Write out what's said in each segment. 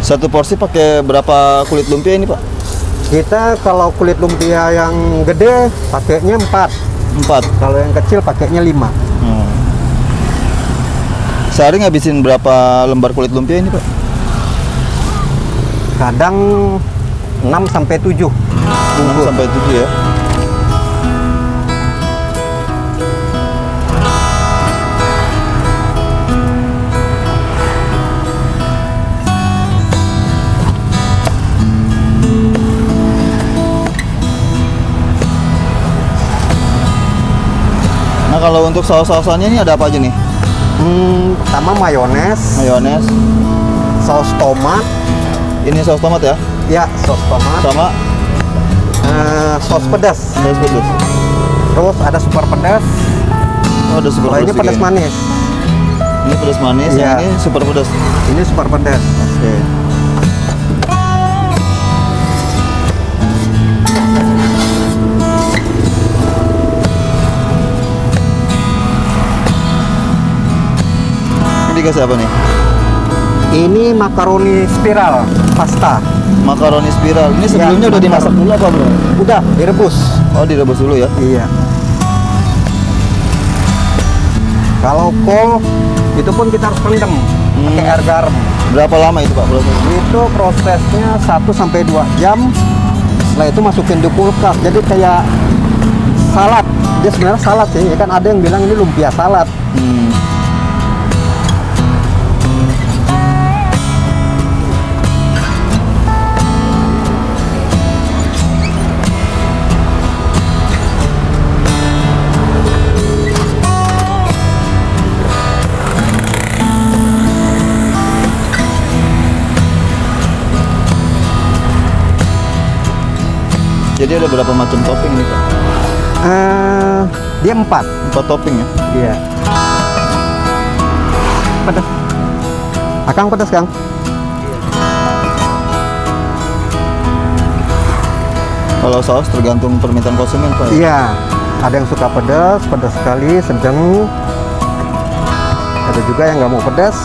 Satu porsi pakai berapa kulit lumpia ini, Pak? Kita kalau kulit lumpia yang gede pakainya 4. 4. Kalau yang kecil pakainya 5. Sehari ngabisin berapa lembar kulit lumpia ini, Pak? Kadang 6 sampai 7. 6 sampai 7 ya. Nah, kalau untuk saus-sausannya ini ada apa aja nih? Pertama mayones, Mayones. saus tomat, Ini saus tomat ya? ya saus tomat, Sama saus pedas. saus pedas. Terus ada super pedas. Oh, ada super Kalau ini pedas pedas juga ya? manis. Ini pedas manis, Iya. yang ini super pedas. Ini super pedas. Oke. Ini dikasih apa nih? Ini makaroni spiral pasta. Makaroni spiral. Ini sebelumnya udah dimasak dulu apa belum? Udah direbus. Oh, direbus dulu ya. Iya. Kalau kol itu pun kita harus rendam pakai air garam. Berapa lama itu, Pak? Itu prosesnya 1 sampai 2 jam. Setelah itu masukin di kulkas. Jadi kayak salad. Dia sebenarnya salad sih. Ya kan ada yang bilang ini lumpia salad. Jadi ada berapa macam topping nih, Pak? Dia 4. 4 topping ya? Iya. Pedas. Akang pedas, Kang? Kalau saus tergantung permintaan konsumen, Pak. Iya. Ada yang suka pedas, pedas sekali, sedang. Ada juga yang nggak mau pedas.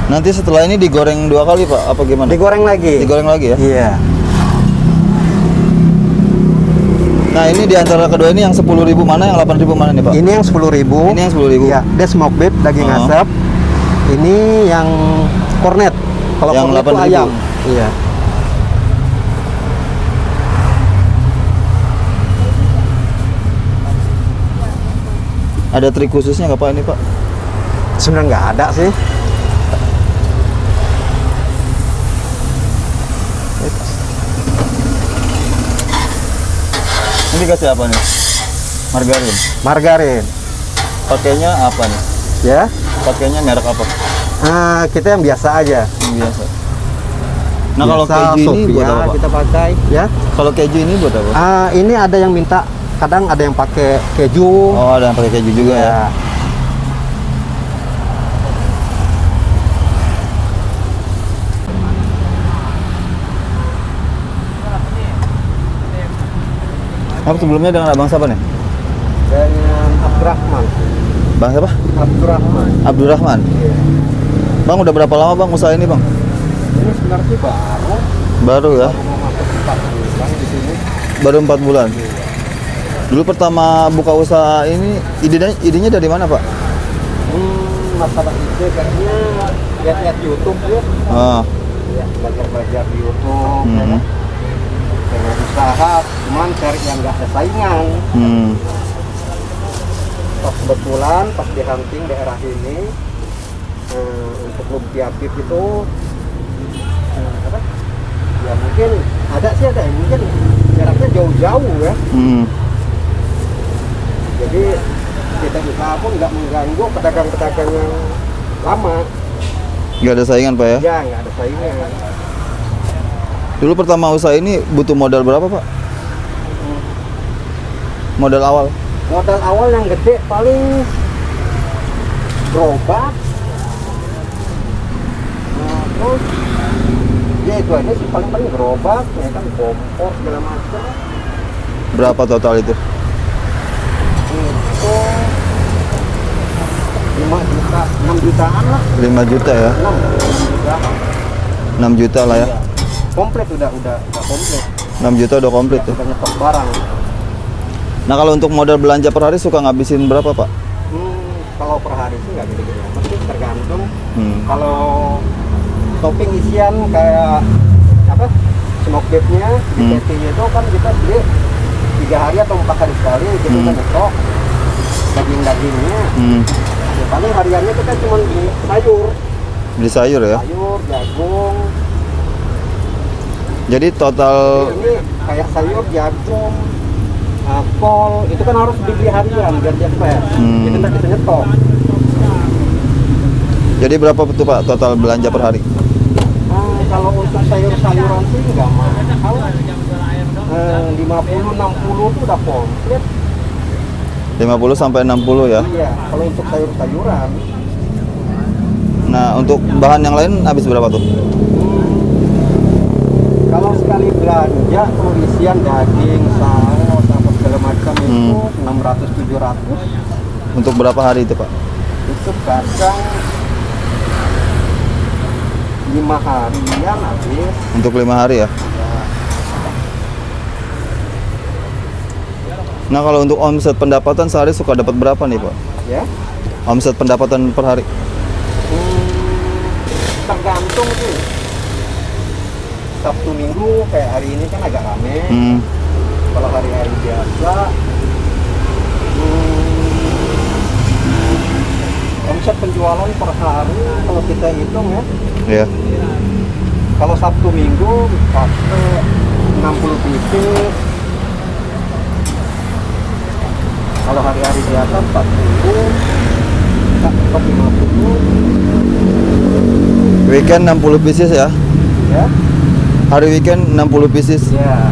Nanti setelah ini digoreng 2 kali, Pak? Apa gimana? Digoreng lagi. Digoreng lagi ya? Iya. Nah, ini di antara kedua ini yang 10.000 mana, yang 8.000 mana nih, Pak? Ini yang 10.000. Ini yang 10.000. Iya, dia smoke beef daging asap. Ini yang cornet. Kalau Yang cornet itu 8.000. ayam. Iya. Ada trik khususnya nggak, Pak, ini, Pak? Sebenarnya nggak ada sih. Ini dikasih apa nih? Margarin. Margarin. Pakainya apa nih? Ya. Pakainya merek apa? Kita yang biasa aja. Yang biasa. Nah, kalau Biasa, keju ini Sofia buat apa, Pak? kita pakai. Ya. Kalau keju ini buat apa? Ini ada yang minta. Kadang ada yang pakai keju. Oh, ada yang pakai keju juga ya. Apa sebelumnya dengan abang siapa nih? Dengan Abdurrahman. Bang siapa? Abdurrahman. Abdurrahman. Iya. Bang, udah berapa lama Bang usaha ini, Bang? Ini sebenarnya baru. Baru ya? Mau masuk 4 bulan di sini. Baru 4 bulan. Dulu pertama buka usaha ini idenya dari mana, Pak? Masalah ide kayaknya lihat YouTube ya. Ah. Ya, belajar di YouTube. Ya Hmm. kan? Pengen usaha, cuman cari yang nggak ada saingan. Pas kebetulan pas di hunting daerah ini untuk lumpia beef itu apa? Ya mungkin ada sih ada, mungkin jaraknya jauh-jauh ya. Jadi kita usaha pun nggak mengganggu pedagang-pedagang yang lama. Nggak ada saingan, Pak ya? Ya nggak ada saingan. Dulu pertama usaha ini butuh modal berapa, Pak? Modal awal? Modal awal yang gede paling gerobak. Nah, terus ya itu aja sih paling gerobak, ya kan kompor segala macam. Berapa total itu? Itu 5 juta, 6 jutaan lah. 5 juta ya? 6 juta. 6 juta lah ya? Iya. Komplit udah komplit. 6 juta udah komplit ya? Udah nyetok barang. Nah kalau untuk modal belanja per hari suka ngabisin berapa Pak? Kalau per hari sih nggak gede-gede, mesti tergantung. Hmm. Topping isian kayak apa? Smoke beef-nya, di patty-nya itu kan kita beli 3 hari atau 4 hari sekali, kita udah nyetok daging-dagingnya. Ya, paling hariannya kita cuma beli sayur. Beli sayur ya? Sayur, jagung. Jadi total Ini kayak sayur, jagung, kol, itu kan harus dibeli harian biar dia fresh. Kita nggak bisa nyetok. jadi berapa tuh Pak total belanja per hari? Kalau untuk sayur-sayuran sih nggak mahal. 50-60 itu udah komplit. 50 sampai 60 ya? Iya, kalau untuk sayur-sayuran. Nah untuk bahan yang lain habis berapa tuh? Kalau sekali belanja tuh isian daging, saus, apa segala macam itu 600-700. Untuk berapa hari itu Pak? Itu kadang 5 harian habis. Untuk 5 hari ya? Nah kalau untuk omset pendapatan sehari suka dapat berapa nih Pak? Ya. Omset pendapatan per hari? Tergantung sih. Sabtu Minggu kayak hari ini kan agak rame. Kalau hari-hari biasa omset penjualan per hari kalau kita hitung ya. Iya. Kalau Sabtu Minggu pakai 60 pieces. Kalau hari-hari biasa 40, tak 50. Weekend 60 pieces ya? Ya. Hari weekend 60 pieces. Ya.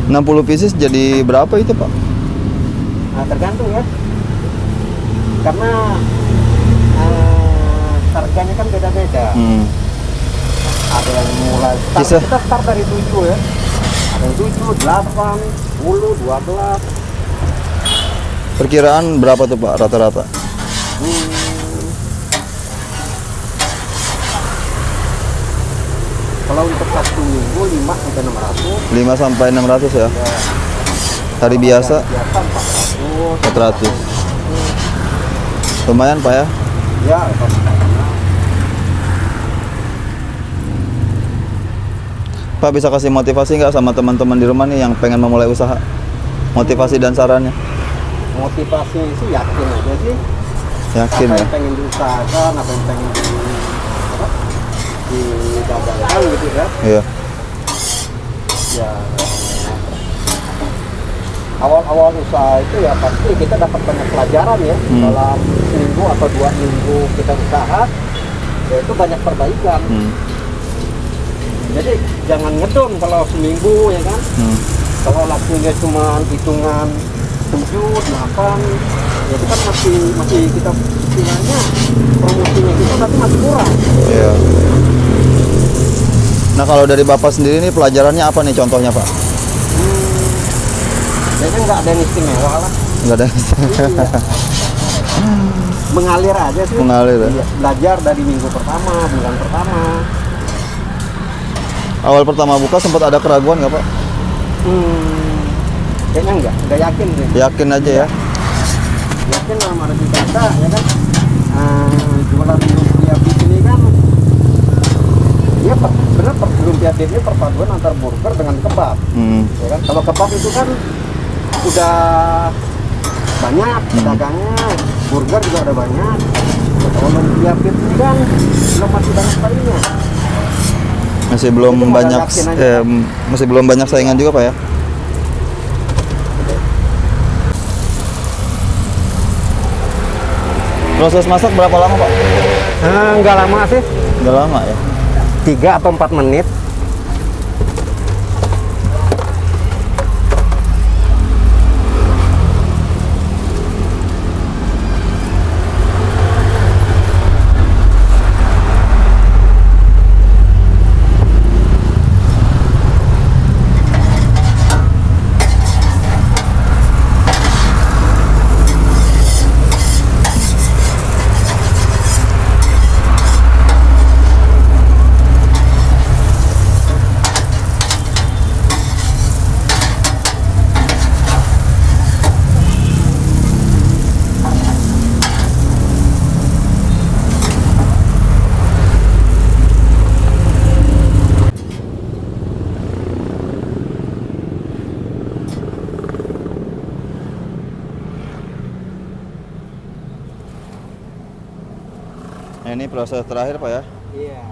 60 pieces jadi berapa itu Pak? Nah, tergantung ya. Karena harganya kan beda-beda. Ada yang mulai Bisa. kita start dari 7 ya. Ada yang 7, 8, 10, 12. Perkiraan berapa tuh Pak rata-rata? Kalau untuk Sabtu Minggu 5 sampai 600. 5 sampai 600 ya? Ya. Hari biasa Biasa 400. 400. Lumayan Pak ya? Ya, Pak bisa kasih motivasi nggak sama teman-teman di rumah nih yang pengen memulai usaha? Motivasi dan sarannya? motivasi sih yakin aja sih. Yakin Apa ya? yang pengen diusahakan, apa yang pengen didagangkan gitu ya. Iya. Ya awal-awal usaha itu ya pasti kita dapat banyak pelajaran ya. Dalam seminggu atau 2 minggu kita usaha ya itu banyak perbaikan. Jadi jangan ngedon kalau seminggu ya kan. Kalau lakunya cuma hitungan 7, 8 ya itu kan masih kita istilahnya promosinya itu tapi masih kurang. Iya. Nah kalau dari Bapak sendiri nih pelajarannya apa nih contohnya Pak? Kayaknya nggak ada yang istimewa lah. Nggak ada. Iya. Mengalir aja sih. Mengalir ya? Iya, belajar dari minggu pertama, bulan pertama. Awal pertama buka sempat ada keraguan nggak Pak? Kayaknya nggak yakin sih. Yakin aja ya? Yakin sama ada kata ya kan. Jualan lumpia beef ini kan dia bener lumpia beef ini perpaduan antara burger dengan kebab. Ya kan? Kalau kebab itu kan udah banyak pedagangnya, burger juga udah banyak. Kalau lumpia beef ini kan masih banyak sekalinya. Masih belum Itu modal banyak yakin aja. masih belum banyak saingan juga Pak ya? Proses masak berapa lama Pak? Nggak lama sih, Udah lama ya? 3 atau 4 menit. Nah, ini proses terakhir Pak ya. Iya.